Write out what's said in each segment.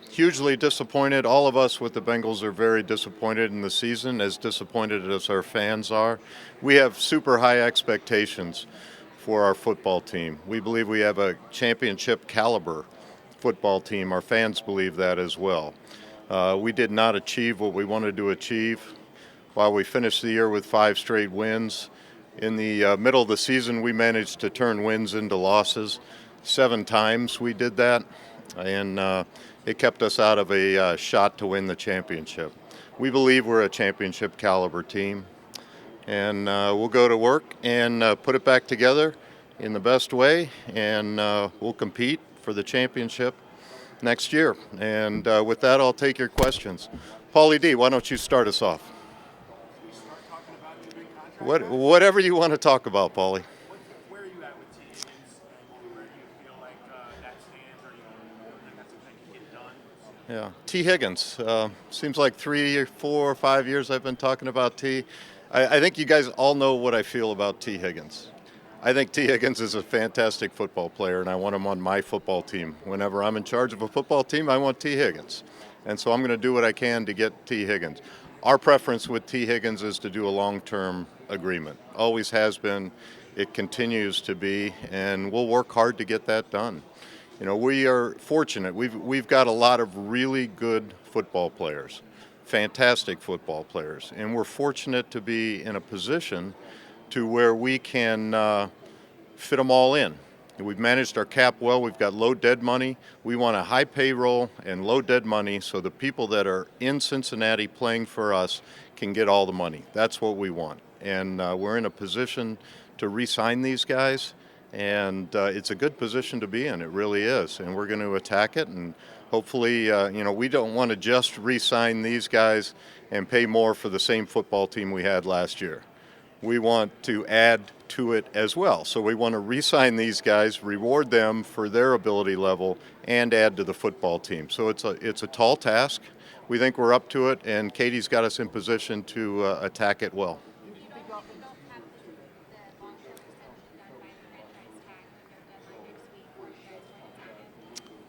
Hugely disappointed. All of us with the Bengals are very disappointed in the season, as disappointed as our fans are. We have super high expectations for our football team. We believe we have a championship caliber football team. Our fans believe that as well. We did not achieve what we wanted to achieve. While we finished the year with 5 straight wins, in the middle of the season we managed to turn wins into losses. 7 times we did that, and it kept us out of a shot to win the championship. We believe we're a championship caliber team, and we'll go to work and put it back together in the best way, and we'll compete for the championship next year. And with that, I'll take your questions. Paulie D, why don't you start us off? Whatever you want to talk about, Paulie. Where are you at with Tee Higgins, and where do you feel like that stands? Are you think that's something that can get done? Yeah, Tee Higgins. Seems like 3 or 4 or 5 years I've been talking about Tee. I think you guys all know what I feel about Tee Higgins. I think Tee Higgins is a fantastic football player, and I want him on my football team. Whenever I'm in charge of a football team, I want Tee Higgins. And so I'm going to do what I can to get Tee Higgins. Our preference with Tee Higgins is to do a long-term agreement. Always has been. It continues to be, and we'll work hard to get that done. You know, we are fortunate. We've got a lot of really good football players, fantastic football players, and we're fortunate to be in a position to where we can fit them all in. We've managed our cap well. We've got low dead money. We want a high payroll and low dead money so the people that are in Cincinnati playing for us can get all the money. That's what we want. And we're in a position to re-sign these guys, and it's a good position to be in. It really is. And we're going to attack it, and hopefully, we don't want to just re-sign these guys and pay more for the same football team we had last year. We want to add to it as well. So we want to re-sign these guys, reward them for their ability level, and add to the football team. So it's a tall task. We think we're up to it, and Katie's got us in position to attack it well.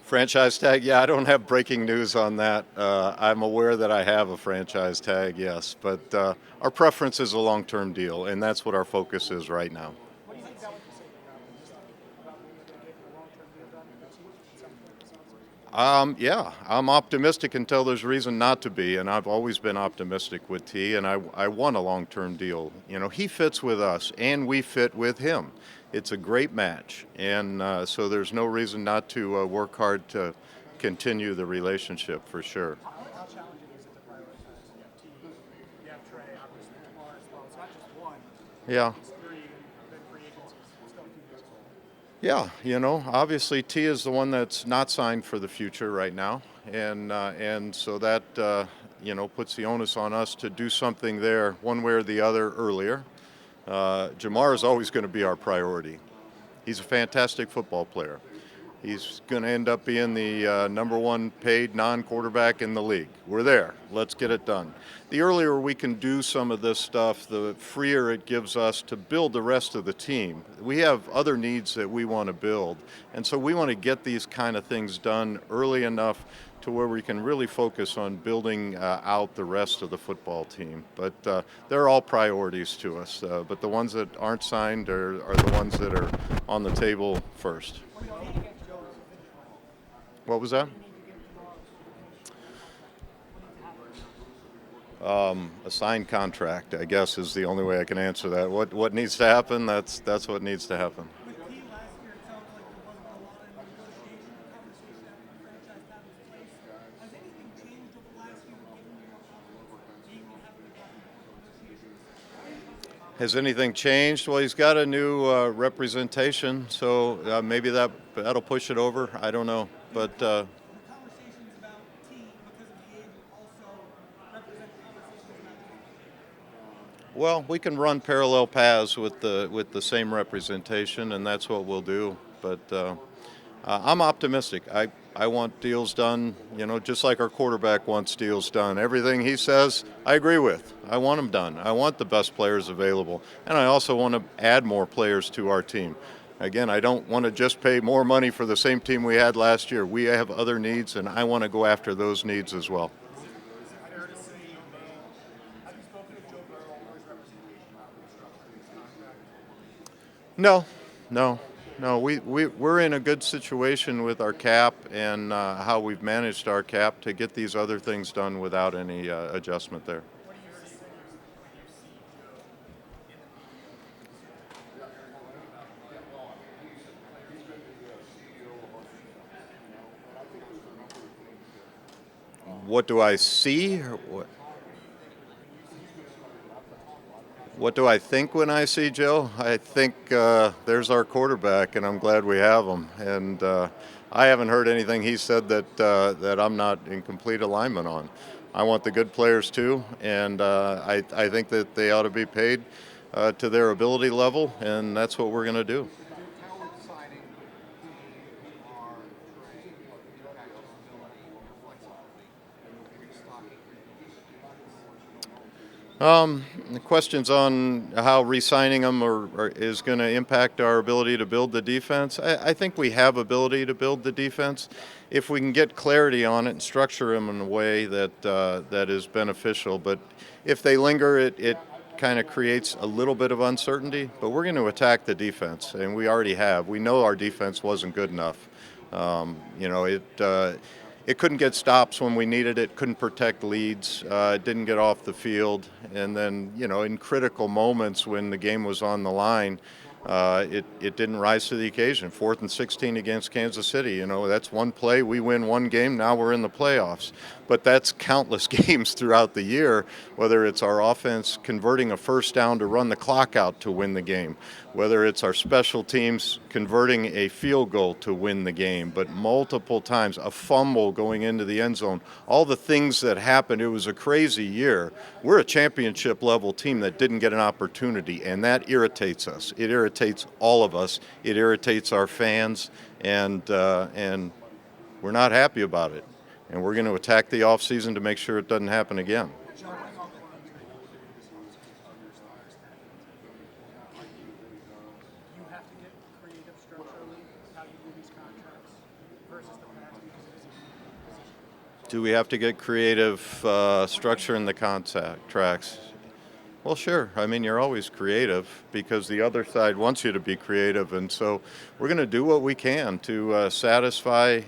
Franchise tag, yeah, I don't have breaking news on that. I'm aware that I have a franchise tag, yes, but our preference is a long-term deal, and that's what our focus is right now. What do you think that would say about when you're getting a long-term deal done? Yeah, I'm optimistic until there's reason not to be, and I've always been optimistic with T, and I want a long-term deal. You know, he fits with us, and we fit with him. It's a great match, and so there's no reason not to work hard to continue the relationship for sure. How challenging is it to prioritize? You have Tee, you have Trey, obviously Lamar as well. It's not just one. Yeah. It's 3, and then free agencies. Still a few years ago. Yeah, obviously T is the one that's not signed for the future right now, and so that puts the onus on us to do something there one way or the other earlier. Jamar is always going to be our priority. He's a fantastic football player. He's going to end up being the number 1 paid non-quarterback in the league. We're there. Let's get it done. The earlier we can do some of this stuff, the freer it gives us to build the rest of the team. We have other needs that we want to build, and so we want to get these kind of things done early enough to where we can really focus on building out the rest of the football team. But they're all priorities to us. But the ones that aren't signed are the ones that are on the table first. What was that? A signed contract, I guess, is the only way I can answer that. What needs to happen? That's what needs to happen. Has anything changed? Well, he's got a new representation, so maybe that'll push it over. I don't know, but conversations about T because of him also represent conversations about T. well, we can run parallel paths with the same representation, and that's what we'll do. But I'm optimistic. I want deals done, just like our quarterback wants deals done. Everything he says, I agree with. I want them done. I want the best players available. And I also want to add more players to our team. Again, I don't want to just pay more money for the same team we had last year. We have other needs, and I want to go after those needs as well. Fair to say you may. Have you spoken to Joe Burrow or his representation about restructuring his contract? No. We're in a good situation with our cap and how we've managed our cap to get these other things done without any adjustment there. What do you say when you see Joe in What do I see? What do I think when I see Joe? I think there's our quarterback, and I'm glad we have him. And I haven't heard anything he said that I'm not in complete alignment on. I want the good players too, and I think that they ought to be paid to their ability level, and that's what we're going to do. The questions on how re-signing them is going to impact our ability to build the defense. I think we have ability to build the defense if we can get clarity on it and structure them in a way that is beneficial. But if they linger, it kind of creates a little bit of uncertainty. But we're going to attack the defense, and we already have. We know our defense wasn't good enough. It couldn't get stops when we needed it, couldn't protect leads, didn't get off the field. And then, in critical moments when the game was on the line, it didn't rise to the occasion. 4th and 16 against Kansas City, that's one play. We win one game, now we're in the playoffs. But that's countless games throughout the year, whether it's our offense converting a first down to run the clock out to win the game, whether it's our special teams converting a field goal to win the game, but multiple times, a fumble going into the end zone, all the things that happened. It was a crazy year. We're a championship level team that didn't get an opportunity, and that irritates us. It irritates all of us. It irritates our fans, and we're not happy about it. And we're going to attack the offseason to make sure it doesn't happen again. you have to get creative structurally with how you do these contracts versus the past because it is a position? Do we have to get creative structure in the contracts? Well, sure. I mean, you're always creative because the other side wants you to be creative. And so we're going to do what we can to satisfy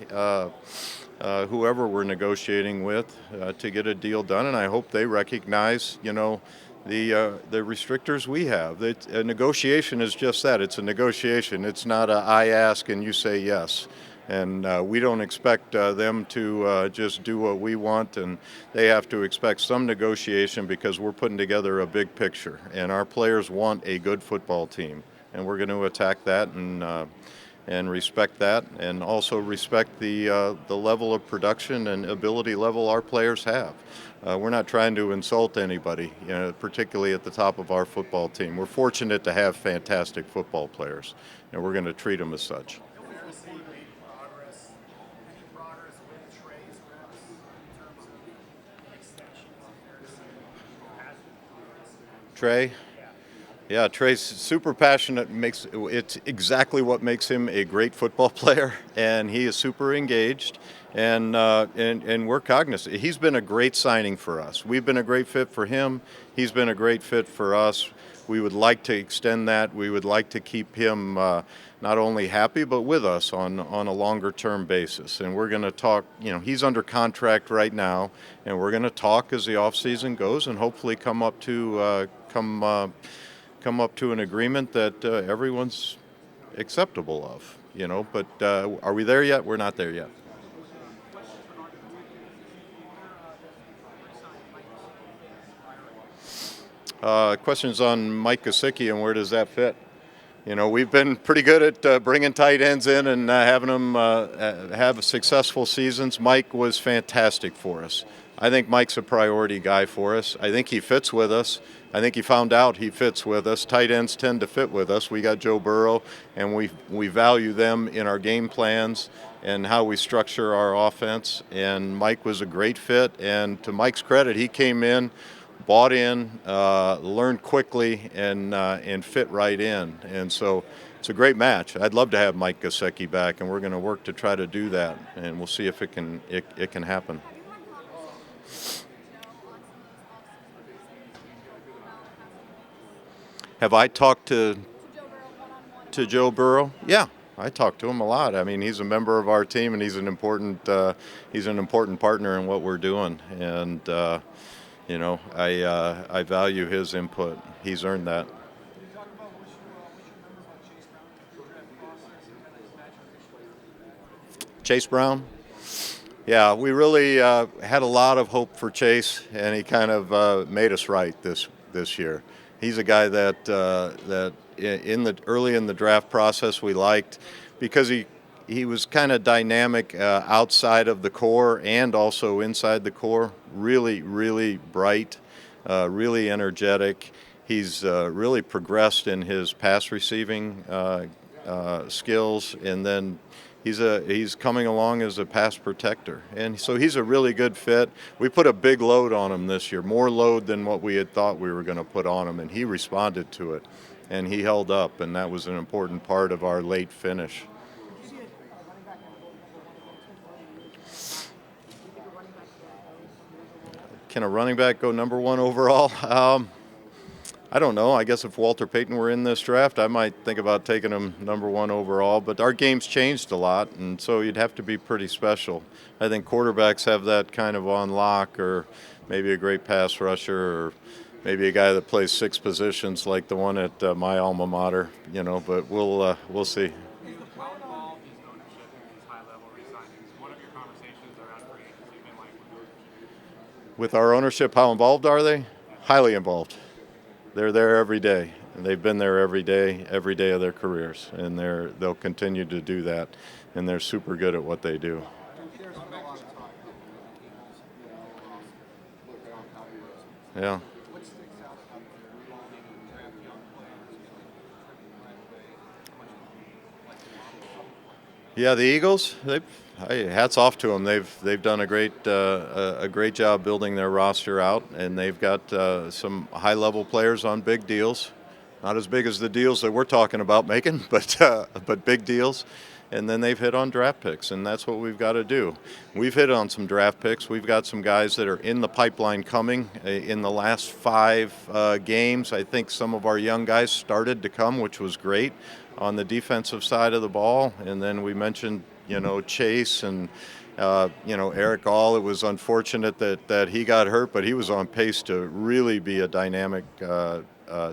whoever we're negotiating with to get a deal done. And I hope they recognize, the restrictors we have. A negotiation is just that. It's a negotiation. It's not I ask and you say yes. And we don't expect them to just do what we want, and they have to expect some negotiation because we're putting together a big picture. And our players want a good football team, and we're going to attack that and respect that, and also respect the level of production and ability level our players have. We're not trying to insult anybody, particularly at the top of our football team. We're fortunate to have fantastic football players, and we're going to treat them as such. Fair to say you made progress. Any progress with Trey's reps in terms of extensions? Fair to say has been progress. Trey? Yeah, Trey's super passionate. It's exactly what makes him a great football player, and he is super engaged, and we're cognizant. He's been a great signing for us. We've been a great fit for him. He's been a great fit for us. We would like to extend that. We would like to keep him not only happy but with us on a longer-term basis. And we're going to talk. He's under contract right now, and we're going to talk as the offseason goes, and hopefully come up to an agreement that everyone's acceptable of, But are we there yet? We're not there yet. Questions on Mike Gesicki and where does that fit? We've been pretty good at bringing tight ends in and having them have successful seasons. Mike was fantastic for us. I think Mike's a priority guy for us. I think he fits with us. I think he found out he fits with us. Tight ends tend to fit with us. We got Joe Burrow, and we value them in our game plans and how we structure our offense. And Mike was a great fit. And to Mike's credit, he came in, bought in, learned quickly, and fit right in. And so it's a great match. I'd love to have Mike Gesicki back, and we're going to work to try to do that. And we'll see if it can happen. Have I talked to Joe Burrow? Yeah, I talk to him a lot. I mean, he's a member of our team, and he's an important partner in what we're doing. And you know, I value his input. He's earned that. Can you talk about what you remember about Chase Brown, the draft process, and kind of his matchup? Chase Brown? Yeah, we really had a lot of hope for Chase, and he kind of made us right this year. He's a guy that early in the draft process we liked because he was kind of dynamic outside of the core and also inside the core. Really, really bright, really energetic. He's really progressed in his pass receiving skills, and then he's coming along as a pass protector, and so he's a really good fit. We put a big load on him this year, more load than what we had thought we were going to put on him, and he responded to it, and he held up, and that was an important part of our late finish. Can a running back go number one overall? I don't know. I guess if Walter Payton were in this draft, I might think about taking him number one overall. But our game's changed a lot, and so you'd have to be pretty special. I think quarterbacks have that kind of on lock, or maybe a great pass rusher, or maybe a guy that plays 6 positions like the one at my alma mater. You know, but we'll see. How involved is ownership in these high-level re-signings? What have your conversations around free agency been like with With our ownership, how involved are they? Highly involved. They're there every day, and they've been there every day of their careers, and they'll continue to do that, and they're super good at what they do. Yeah. Yeah, the Eagles. Hats off to them. They've done a great job building their roster out, and they've got some high-level players on big deals. Not as big as the deals that we're talking about making, but big deals. And then they've hit on draft picks, and that's what we've got to do. We've hit on some draft picks. We've got some guys that are in the pipeline coming. In the last 5 games, I think some of our young guys started to come, which was great on the defensive side of the ball. And then we mentioned, Chase and, Eric All. It was unfortunate that he got hurt, but he was on pace to really be a dynamic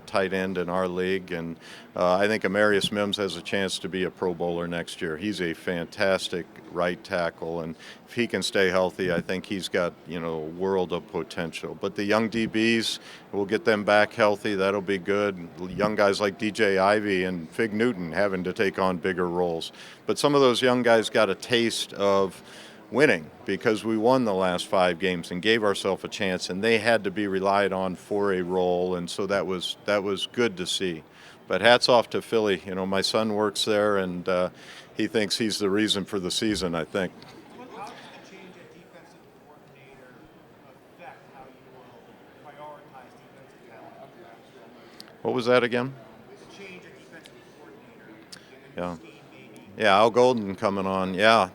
tight end in our league. And I think Amarius Mims has a chance to be a Pro Bowler next year. He's a fantastic right tackle, and if he can stay healthy, I think he's got, a world of potential. But the young DBs, we'll get them back healthy. That'll be good. Young guys like DJ Ivey and Fig Newton having to take on bigger roles. But some of those young guys got a taste of winning because we won the last 5 games and gave ourselves a chance, and they had to be relied on for a role, and so that was good to see. But hats off to Philly. My son works there, and he thinks he's the reason for the season, I think. How does the change at defensive coordinator affect how you will prioritize defensive talent? What was that again? The change at defensive coordinator. Yeah. Yeah, Al Golden coming on. Yeah.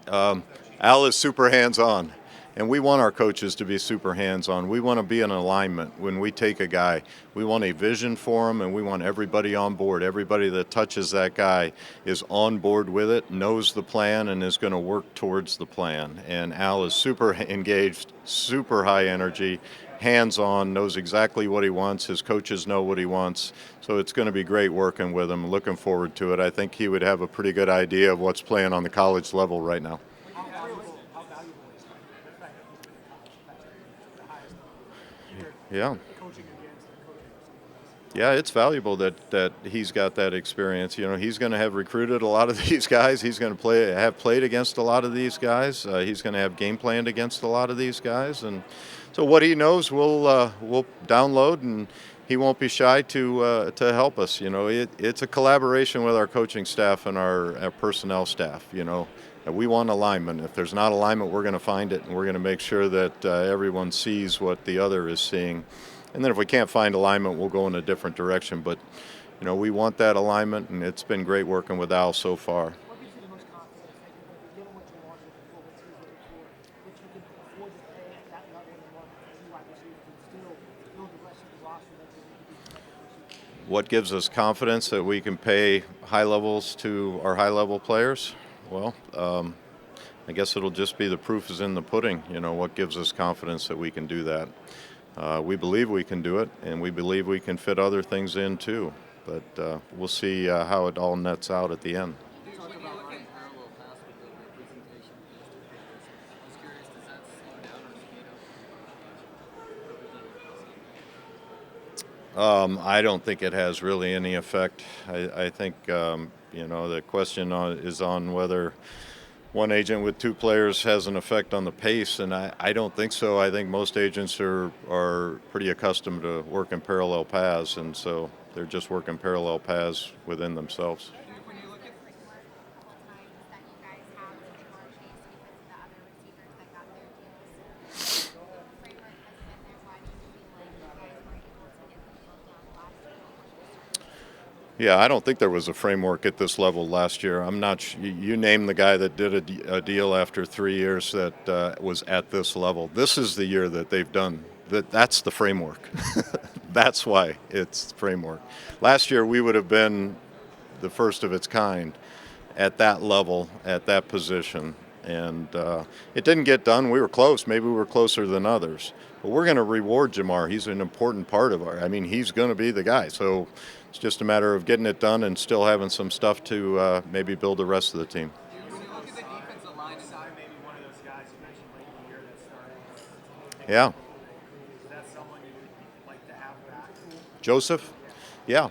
Al is super hands-on, and we want our coaches to be super hands-on. We want to be in alignment when we take a guy. We want a vision for him, and we want everybody on board. Everybody that touches that guy is on board with it, knows the plan, and is going to work towards the plan. And Al is super engaged, super high energy, hands-on, knows exactly what he wants. His coaches know what he wants. So it's going to be great working with him. Looking forward to it. I think he would have a pretty good idea of what's playing on the college level right now. Yeah. Yeah, it's valuable that he's got that experience. You know, he's going to have recruited a lot of these guys. He's going to have played against a lot of these guys. He's going to have game planned against a lot of these guys, and so what he knows, we'll download, and he won't be shy to help us. You know, it's a collaboration with our coaching staff and our personnel staff. You know, and we want alignment. If there's not alignment, we're going to find it, and we're going to make sure that everyone sees what the other is seeing. And then if we can't find alignment, we'll go in a different direction. But, you know, we want that alignment, and it's been great working with Al so far. What gives you the most confidence that you're going to be given what you want for what he's looking for, that you can afford to pay at that level and run two wide receivers and still build the rest of the roster that you're going to be competitive? What gives us confidence that we can pay high levels to our high-level players? Well, I guess it'll just be the proof is in the pudding. You know, what gives us confidence that we can do that? We believe we can do it, and we believe we can fit other things in too. But we'll see how it all nets out at the end. You talk about running parallel pass with the representation of those two players. I was curious, does that slow down or speed up? I don't think it has really any effect. I think, you know, the question is on whether one agent with two players has an effect on the pace, and I don't think so. I think most agents are pretty accustomed to working parallel paths, and so they're just working parallel paths within themselves. When you look at times that you guys have with Jamar Chase because of the other receivers that got their deals. The framework has been there. Why do you feel like you guys were able to get the deal done last year? Yeah, I don't think there was a framework at this level last year. I'm not. You name the guy that did a deal after 3 years that was at this level. This is the year that they've done. That's the framework. That's why it's framework. Last year we would have been the first of its kind at that level, at that position, and it didn't get done. We were close. Maybe we were closer than others. But we're going to reward Jamar. He's an important part of he's going to be the guy. So it's just a matter of getting it done and still having some stuff to maybe build the rest of the team. when you look at the defensive line, Maybe one of those guys you mentioned late in the year that started. Yeah. Is that someone you would like to have back? Joseph? Yeah.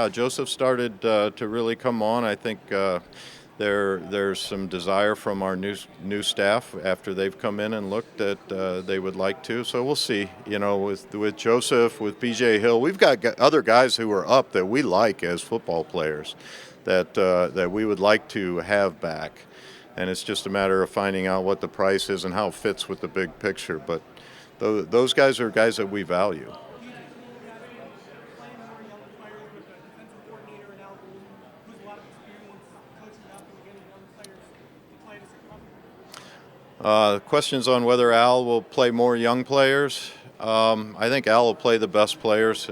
Joseph started to really come on. I think there's some desire from our new staff after they've come in and looked that they would like to. So we'll see. You know, with Joseph, with B.J. Hill, we've got other guys who are up that we like as football players that we would like to have back. And it's just a matter of finding out what the price is and how it fits with the big picture. But those guys are guys that we value. Playing more young players with a defensive coordinator and Al Golden, who's a lot of experience coaching up and getting young players to play to success. Questions on whether Al will play more young players. I think Al will play the best players.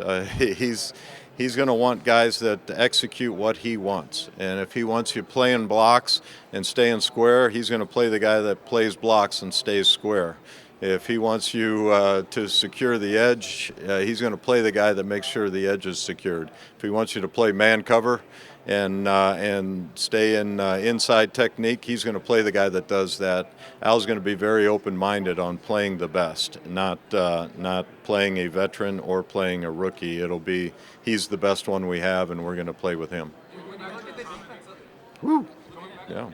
He's going to want guys that execute what he wants. And if he wants you playing blocks and staying square, he's going to play the guy that plays blocks and stays square. If he wants you to secure the edge, he's going to play the guy that makes sure the edge is secured. If he wants you to play man cover and stay in inside technique, he's going to play the guy that does that. Al's going to be very open-minded on playing the best, not playing a veteran or playing a rookie. It'll be he's the best one we have, and we're going to play with him. when you look at the defensive, Woo! Yeah.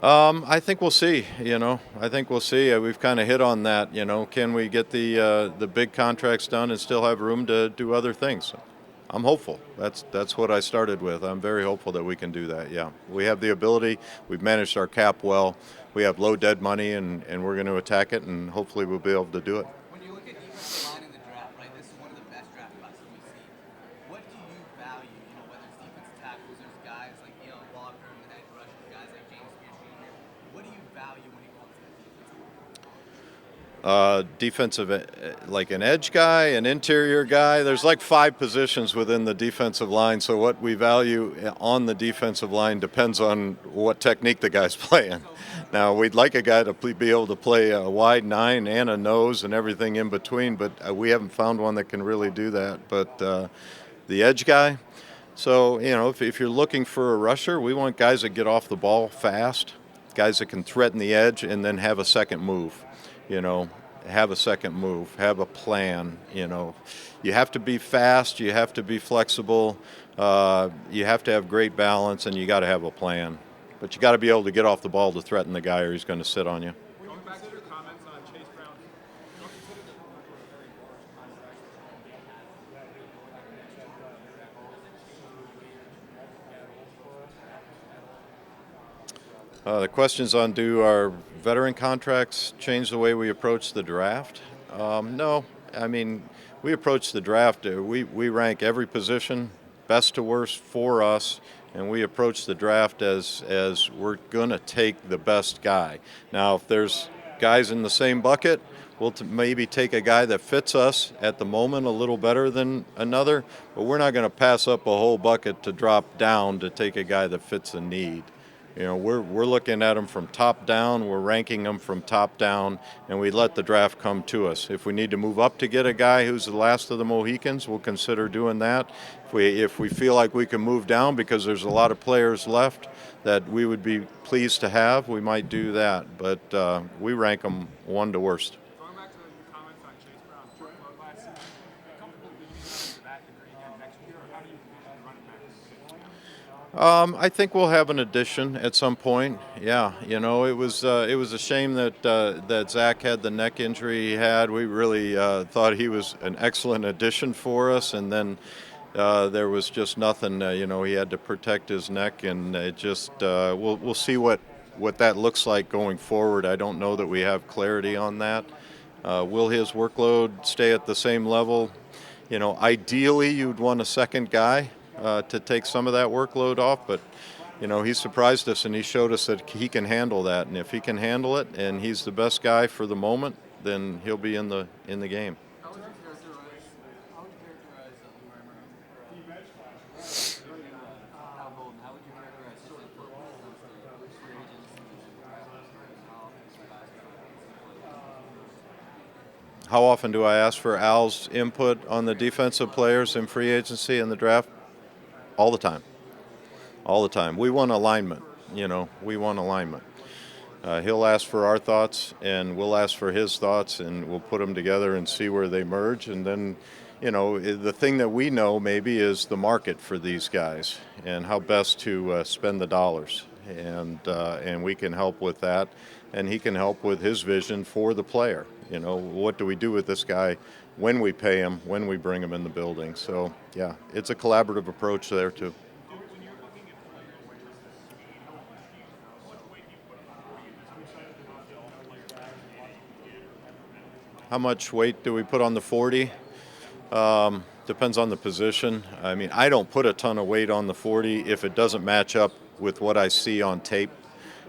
I think we'll see. I think we'll see. We've kind of hit on that. Can we get the big contracts done and still have room to do other things? I'm hopeful. That's what I started with. I'm very hopeful that we can do that. Yeah, we have the ability. We've managed our cap well. We have low dead money, and we're going to attack it, and hopefully we'll be able to do it. when you look at defensive line in the draft, right? This is one of the best draft classes we've seen. What do you value? Whether it's defensive tackles, there's guys like Walker and the edge rushers, guys like James Pierce Jr. What do you value when it comes to the defensive line? Like an edge guy, an interior guy. There's like 5 positions within the defensive line. So what we value on the defensive line depends on what technique the guy's playing. Now, we'd like a guy to be able to play a wide 9 and a nose and everything in between, but we haven't found one that can really do that. But the edge guy, So, if you're looking for a rusher, we want guys that get off the ball fast, guys that can threaten the edge and then have a second move, you know, have a second move, have a plan, You have to be fast, you have to be flexible, you have to have great balance, and you got to have a plan. But you got to be able to get off the ball to threaten the guy or he's going to sit on you. Going back to your comments on Chase Brown, don't consider the The question's on, do our veteran contracts change the way we approach the draft? No. I mean, we approach the draft, we rank every position best to worst for us, and we approach the draft as we're going to take the best guy. Now, if there's guys in the same bucket, we'll maybe take a guy that fits us at the moment a little better than another, but we're not going to pass up a whole bucket to drop down to take a guy that fits the need. We're looking at them from top down, we're ranking them from top down, and we let the draft come to us. If we need to move up to get a guy who's the last of the Mohicans, we'll consider doing that. If we feel like we can move down because there's a lot of players left that we would be pleased to have, we might do that. But we rank them one to worst. Going back to your comments on Chase Brown's workload last season, are you comfortable leaving him for that degree again next year, or how do you envision the running back position? I think we'll have an addition at some point. Yeah, it was a shame that Zach had the neck injury he had. We really thought he was an excellent addition for us, and then there was just nothing. He had to protect his neck, and it just we'll see what that looks like going forward. I don't know that we have clarity on that. Will his workload stay at the same level? Ideally, you'd want a second guy to take some of that workload off, but he surprised us and he showed us that he can handle that, and if he can handle it and he's the best guy for the moment, then he'll be in the game. How would you characterize Al Golden? How would you characterize his input when it comes to free agents and how How often do I ask for Al's input on the defensive players in free agency and the draft? All the time. All the time. We want alignment. We want alignment. He'll ask for our thoughts, and we'll ask for his thoughts, and we'll put them together and see where they merge. And then, the thing that we know maybe is the market for these guys and how best to spend the dollars. And we can help with that, and he can help with his vision for the player. What do we do with this guy when we pay him, when we bring him in the building? So, yeah, it's a collaborative approach there, too. How much weight do we put on the 40? Depends on the position. I mean, I don't put a ton of weight on the 40 if it doesn't match up with what I see on tape.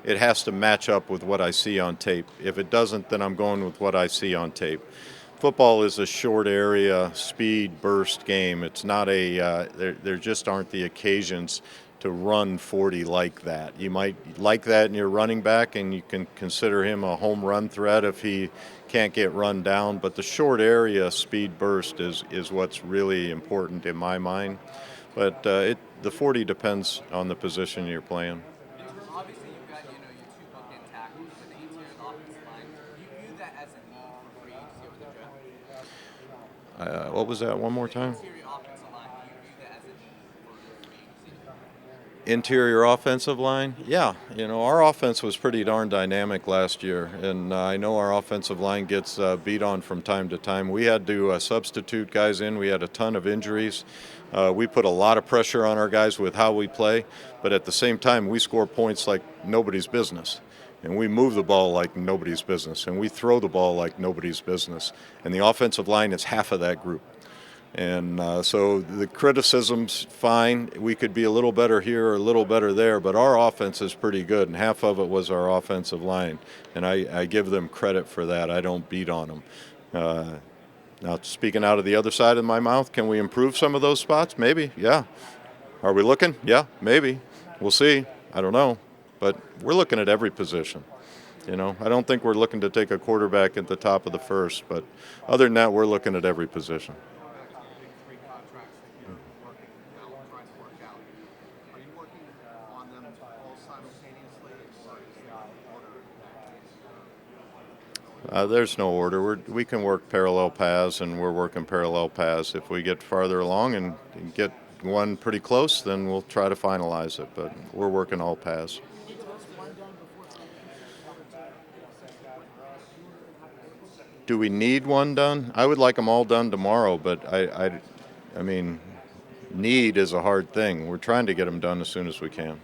It has to match up with what I see on tape. If it doesn't, then I'm going with what I see on tape. Football is a short area, speed, burst game. It's not there just aren't the occasions to run 40 like that. You might like that in your running back, and you can consider him a home run threat if he can't get run down. But the short area speed burst is what's really important in my mind. But the 40 depends on the position you're playing. Obviously, you've got your two bookend tackles with the interior of the offensive line. Do you view that as a need for free agency over the draft? What was that? One more time? Interior offensive line. Do you view that as a need for free agency? Interior offensive line? Yeah. Our offense was pretty darn dynamic last year, and I know our offensive line gets beat on from time to time. We had to substitute guys in. We had a ton of injuries. We put a lot of pressure on our guys with how we play, but at the same time, we score points like nobody's business. And we move the ball like nobody's business, and we throw the ball like nobody's business. And the offensive line is half of that group. And so the criticism's fine. We could be a little better here or a little better there, but our offense is pretty good, and half of it was our offensive line. And I give them credit for that. I don't beat on them. Now, speaking out of the other side of my mouth, can we improve some of those spots? Maybe, yeah. Are we looking? Yeah, maybe. We'll see. I don't know. But we're looking at every position. I don't think we're looking to take a quarterback at the top of the first, but other than that, we're looking at every position. There's no order. We can work parallel paths, and we're working parallel paths. If we get farther along and get one pretty close, then we'll try to finalize it. But we're working all paths. Do we need one done? I would like them all done tomorrow, but I mean, need is a hard thing. We're trying to get them done as soon as we can.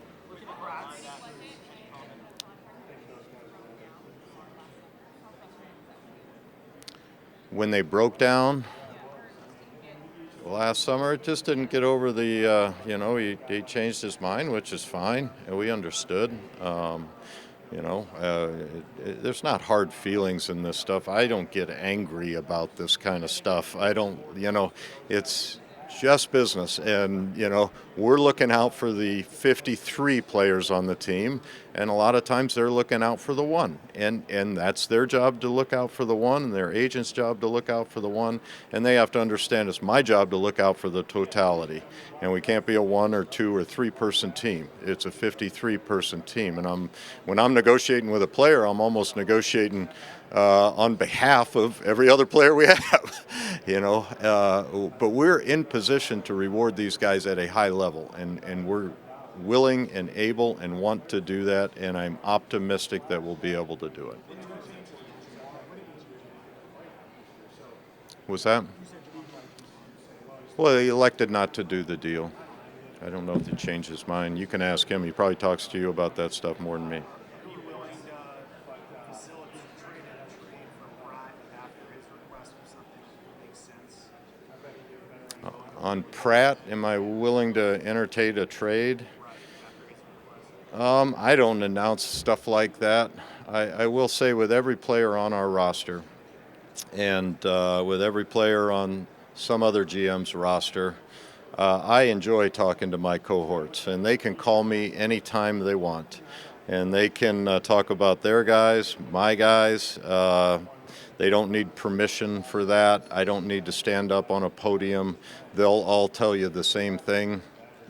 When they broke down last summer, it just didn't get over the, he changed his mind, which is fine, and we understood. There's not hard feelings in this stuff. I don't get angry about this kind of stuff. I don't, it's just business. And, we're looking out for the 53 players on the team, and a lot of times they're looking out for the one. And that's their job to look out for the one, and their agent's job to look out for the one. And they have to understand it's my job to look out for the totality. And we can't be a 1 or 2 or 3 person team. It's a 53 person team. And when I'm negotiating with a player, I'm almost negotiating on behalf of every other player we have, but we're in position to reward these guys at a high level, and we're willing and able and want to do that, and I'm optimistic that we'll be able to do it. Was that? Well, he elected not to do the deal. I don't know if he changed his mind. You can ask him. He probably talks to you about that stuff more than me. On Pratt, am I willing to entertain a trade? I don't announce stuff like that. I will say with every player on our roster and with every player on some other GM's roster, I enjoy talking to my cohorts, and they can call me anytime they want. And they can talk about their guys, my guys. They don't need permission for that. I don't need to stand up on a podium. They'll all tell you the same thing.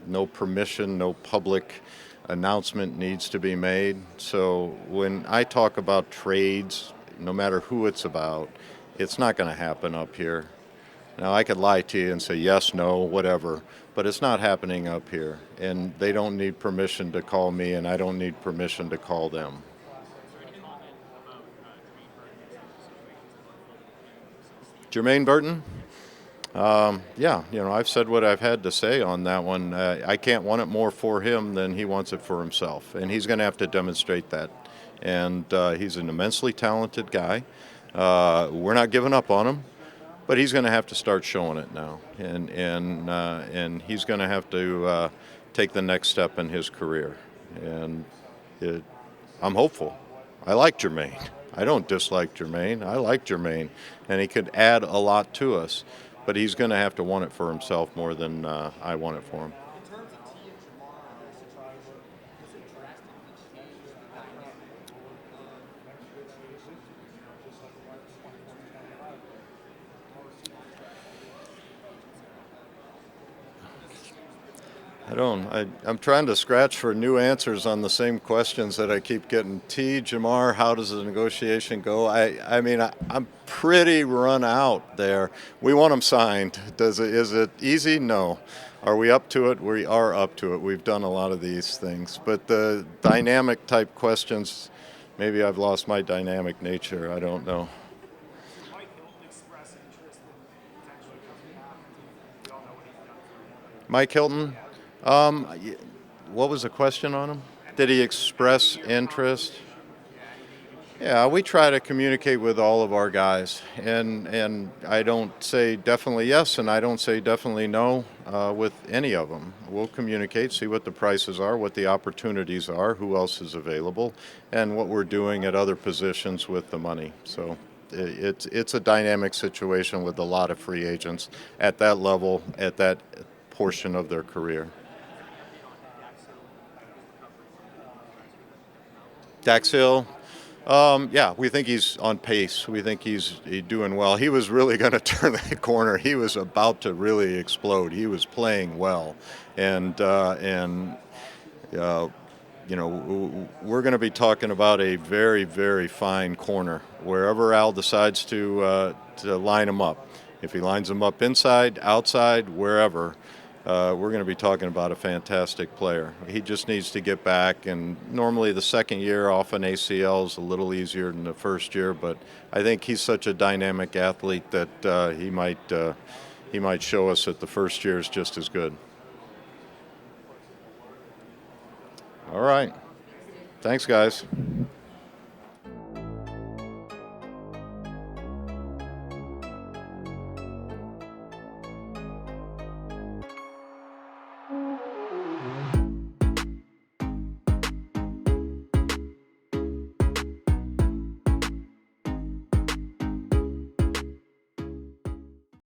No permission, no public announcement needs to be made. So when I talk about trades, no matter who it's about, it's not going to happen up here. Now, I could lie to you and say yes, no, whatever, but it's not happening up here. And they don't need permission to call me, and I don't need permission to call them. Jermaine Burton? Yeah, I've said what I've had to say on that one. I can't want it more for him than he wants it for himself, and he's going to have to demonstrate that. And he's an immensely talented guy. We're not giving up on him, but he's going to have to start showing it now, and he's going to have to take the next step in his career. And I'm hopeful. I like Jermaine. I don't dislike Jermaine. I like Jermaine, and he could add a lot to us, but he's going to have to want it for himself more than I want it for him. In terms of Tee and Jamar in this situation, does it drastically change the dynamic? I'm trying to scratch for new answers on the same questions that I keep getting. Tee, Jamar, how does the negotiation go? I'm pretty run out there. We want them signed. Is it easy? No. Are we up to it? We are up to it. We've done a lot of these things. But the dynamic type questions, maybe I've lost my dynamic nature. I don't know. Mike Hilton expressed interest in potentially coming back. We all know what he's done for him. Mike Hilton? What was the question on him? Did he express interest? Yeah, we try to communicate with all of our guys, and I don't say definitely yes, and I don't say definitely no with any of them. We'll communicate, see what the prices are, what the opportunities are, who else is available, and what we're doing at other positions with the money. So it's a dynamic situation with a lot of free agents at that level, at that portion of their career. Dax Hill, yeah, we think he's on pace. We think he's doing well. He was really going to turn the corner. He was about to really explode. He was playing well, and we're going to be talking about a very, very fine corner wherever Al decides to line him up. If he lines him up inside, outside, wherever, we're going to be talking about a fantastic player. He just needs to get back, and normally the second year off an ACL is a little easier than the first year, but I think he's such a dynamic athlete that he might show us that the first year is just as good. All right. Thanks, guys.